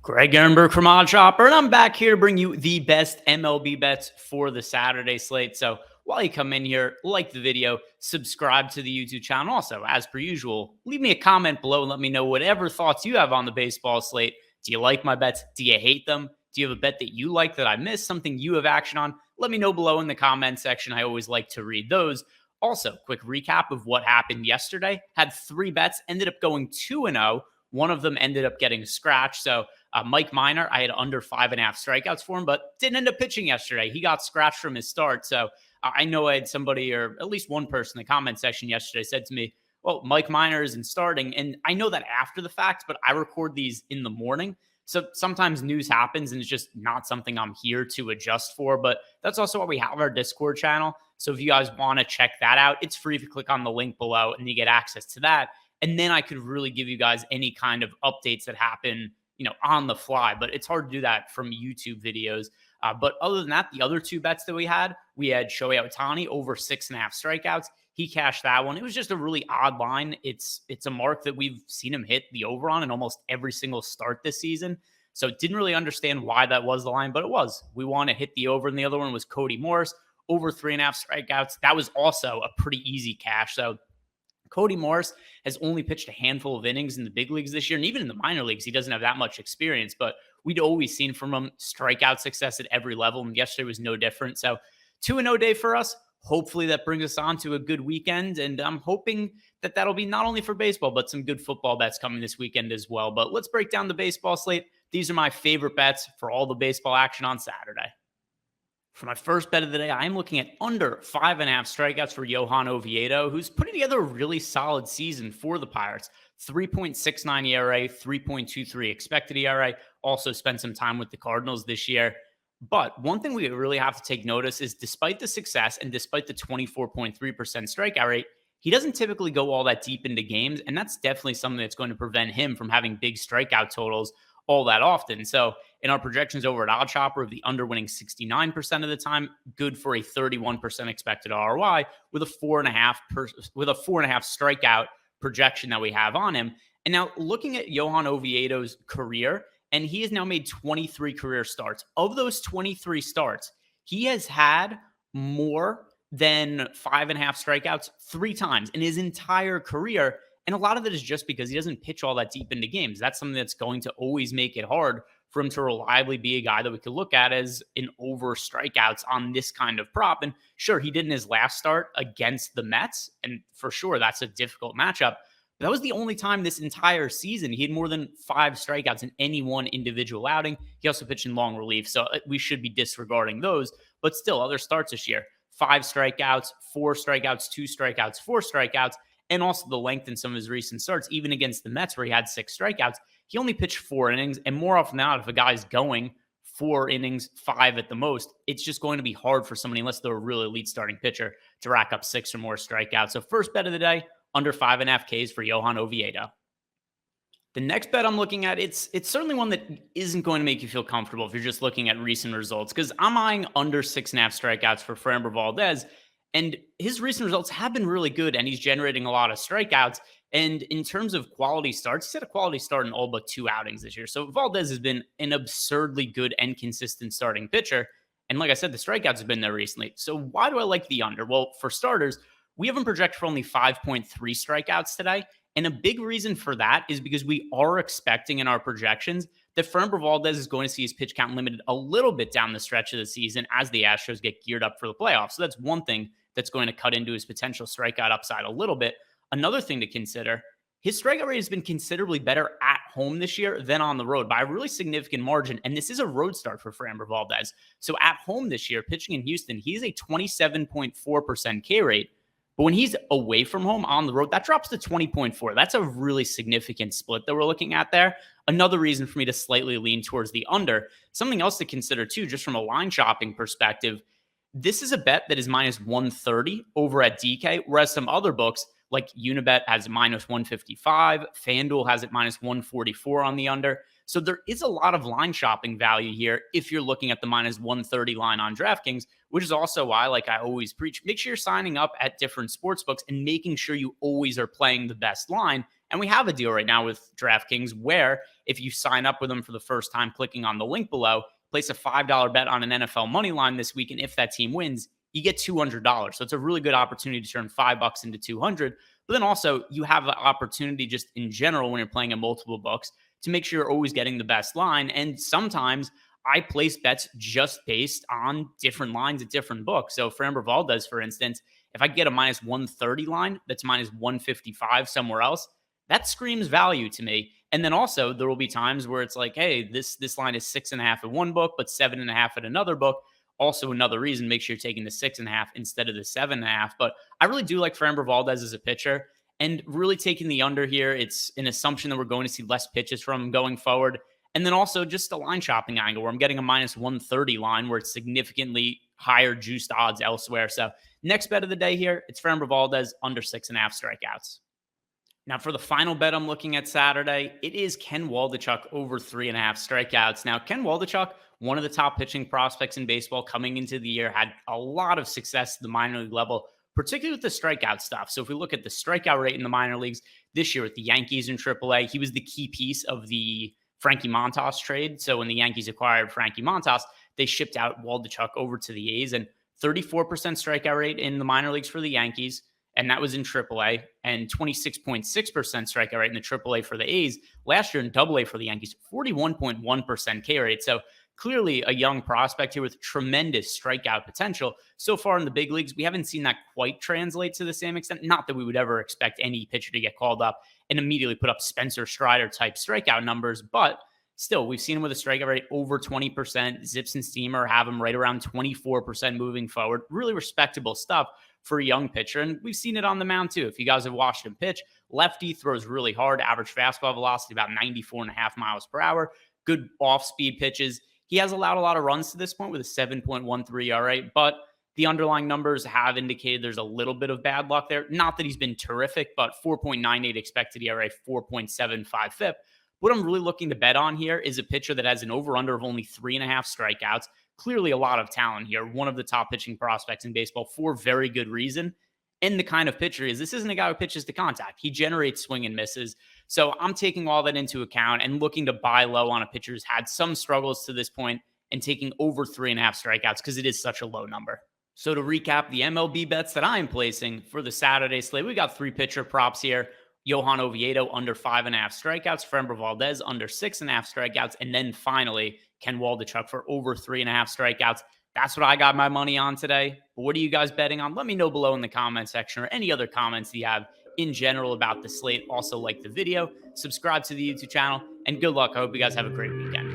Greg Ehrenberg from Odd Shopper, and I'm back here to bring you the best MLB bets for the Saturday slate. So while you come in here, like the video, subscribe to the YouTube channel. Also, as per usual, leave me a comment below and let me know whatever thoughts you have on the baseball slate. Do you like my bets? Do you hate them? Do you have a bet that you like that I missed? Something you have action on? Let me know below in the comment section. I always like to read those. Also, quick recap of what happened yesterday. Had 3 bets, ended up going 2-0. One of them ended up getting scratched. So Mike Minor, I had under 5.5 strikeouts for him, but didn't end up pitching yesterday. He got scratched from his start. So I know I had somebody, or at least one person in the comment section yesterday said to me, well, Mike Minor isn't starting. And I know that after the fact, but I record these in the morning. So sometimes news happens and it's just not something I'm here to adjust for. But that's also why we have our Discord channel. So if you guys want to check that out, it's free if you click on the link below and you get access to that. And then I could really give you guys any kind of updates that happen, on the fly. But it's hard to do that from YouTube videos. But other than that, the other 2 bets that we had Shohei Ohtani over 6.5 strikeouts. He cashed that one. It was just a really odd line. It's a mark that we've seen him hit the over on in almost every single start this season. So didn't really understand why that was the line, but it was. We want to hit the over, and the other one was Cody Morris over 3.5 strikeouts. That was also a pretty easy cash. So Cody Morris has only pitched a handful of innings in the big leagues this year, and even in the minor leagues, he doesn't have that much experience, but we'd always seen from him strikeout success at every level, and yesterday was no different. So 2-0 day for us. Hopefully that brings us on to a good weekend, and I'm hoping that that'll be not only for baseball, but some good football bets coming this weekend as well. But let's break down the baseball slate. These are my favorite bets for all the baseball action on Saturday. For my first bet of the day, I'm looking at under 5.5 strikeouts for Johan Oviedo, who's putting together a really solid season for the Pirates. 3.69 ERA, 3.23 expected ERA. Also spent some time with the Cardinals this year. But one thing we really have to take notice is despite the success and despite the 24.3% strikeout rate, he doesn't typically go all that deep into games. And that's definitely something that's going to prevent him from having big strikeout totals all that often. So in our projections over at Odd Shopper, the under winning 69% of the time, good for a 31% expected ROI with a 4.5 strikeout projection that we have on him. And now looking at Johan Oviedo's career, and he has now made 23 career starts. Of those 23 starts, he has had more than 5.5 strikeouts 3 times in his entire career. And a lot of it is just because he doesn't pitch all that deep into games. That's something that's going to always make it hard for him to reliably be a guy that we could look at as an over strikeouts on this kind of prop. And sure, he did in his last start against the Mets. And for sure, that's a difficult matchup. But that was the only time this entire season he had more than 5 strikeouts in any one individual outing. He also pitched in long relief, so we should be disregarding those. But still, other starts this year, 5 strikeouts, 4 strikeouts, 2 strikeouts, 4 strikeouts. And also the length in some of his recent starts, even against the Mets where he had 6 strikeouts, he only pitched 4 innings. And more often than not, if a guy's going 4 innings, 5 at the most, it's just going to be hard for somebody, unless they're a really elite starting pitcher, to rack up 6 or more strikeouts. So first bet of the day, under 5.5 Ks for Johan Oviedo. The next bet I'm looking at, it's certainly one that isn't going to make you feel comfortable if you're just looking at recent results, because I'm eyeing under 6.5 strikeouts for Framber Valdez. And his recent results have been really good, and he's generating a lot of strikeouts. And in terms of quality starts, he's had a quality start in all but 2 outings this year. So Valdez has been an absurdly good and consistent starting pitcher. And like I said, the strikeouts have been there recently. So why do I like the under? Well, for starters, we have him projected for only 5.3 strikeouts today. And a big reason for that is because we are expecting in our projections that Framber Valdez is going to see his pitch count limited a little bit down the stretch of the season as the Astros get geared up for the playoffs. So that's one thing that's going to cut into his potential strikeout upside a little bit. Another thing to consider, his strikeout rate has been considerably better at home this year than on the road by a really significant margin. And this is a road start for Framber Valdez. So at home this year, pitching in Houston, he's a 27.4% K rate. But when he's away from home on the road, that drops to 20.4. That's a really significant split that we're looking at there. Another reason for me to slightly lean towards the under. Something else to consider too, just from a line shopping perspective, this is a bet that is minus 130 over at DK, whereas some other books like Unibet has minus 155, FanDuel has it minus 144 on the under. So there is a lot of line shopping value here if you're looking at the minus 130 line on DraftKings, which is also why, like I always preach, make sure you're signing up at different sports books and making sure you always are playing the best line And we have a deal right now with DraftKings where if you sign up with them for the first time, clicking on the link below, place a $5 bet on an NFL money line this week. And if that team wins, you get $200. So it's a really good opportunity to turn $5 into 200. But then also you have an opportunity just in general when you're playing in multiple books to make sure you're always getting the best line. And sometimes I place bets just based on different lines at different books. So Framber Valdez, for instance, if I get a minus 130 line that's minus 155 somewhere else, that screams value to me. And then also there will be times where it's like, hey, this line is 6.5 at one book, but 7.5 at another book. Also, another reason, make sure you're taking the 6.5 instead of the 7.5. But I really do like Framber Valdez as a pitcher, and really taking the under here. It's an assumption that we're going to see less pitches from him going forward. And then also just a line shopping angle where I'm getting a minus 130 line where it's significantly higher juiced odds elsewhere. So next bet of the day here, it's Framber Valdez under 6.5 strikeouts. Now, for the final bet I'm looking at Saturday, it is Ken Waldichuk over 3.5 strikeouts. Now, Ken Waldichuk, one of the top pitching prospects in baseball coming into the year, had a lot of success at the minor league level, particularly with the strikeout stuff. So if we look at the strikeout rate in the minor leagues this year with the Yankees in AAA, he was the key piece of the Frankie Montas trade. So when the Yankees acquired Frankie Montas, they shipped out Waldichuk over to the A's, and 34% strikeout rate in the minor leagues for the Yankees. And that was in AAA, and 26.6% strikeout rate in the AAA for the A's. Last year in AA for the Yankees, 41.1% K rate. So clearly a young prospect here with tremendous strikeout potential. So far in the big leagues, we haven't seen that quite translate to the same extent. Not that we would ever expect any pitcher to get called up and immediately put up Spencer Strider type strikeout numbers, but still, we've seen him with a strikeout rate over 20%. Zips and Steamer have him right around 24% moving forward. Really respectable stuff for a young pitcher. And we've seen it on the mound too. If you guys have watched him pitch, lefty throws really hard, average fastball velocity about 94.5 miles per hour, good off-speed pitches. He has allowed a lot of runs to this point with a 7.13 ERA, but the underlying numbers have indicated there's a little bit of bad luck there. Not that he's been terrific, but 4.98 expected ERA, 4.75 FIP. What I'm really looking to bet on here is a pitcher that has an over-under of only 3.5 strikeouts. Clearly a lot of talent here. One of the top pitching prospects in baseball for very good reason. And the kind of pitcher he is, this isn't a guy who pitches to contact. He generates swing and misses. So I'm taking all that into account and looking to buy low on a pitcher who's had some struggles to this point and taking over 3.5 strikeouts because it is such a low number. So to recap the MLB bets that I'm placing for the Saturday slate, we got 3 pitcher props here. Johan Oviedo under 5.5 strikeouts, Framber Valdez under 6.5 strikeouts, and then finally Ken Waldichuk for over 3.5 strikeouts. That's what I got my money on today. But what are you guys betting on? Let me know below in the comment section or any other comments that you have in general about the slate. Also, like the video, subscribe to the YouTube channel, and good luck. I hope you guys have a great weekend.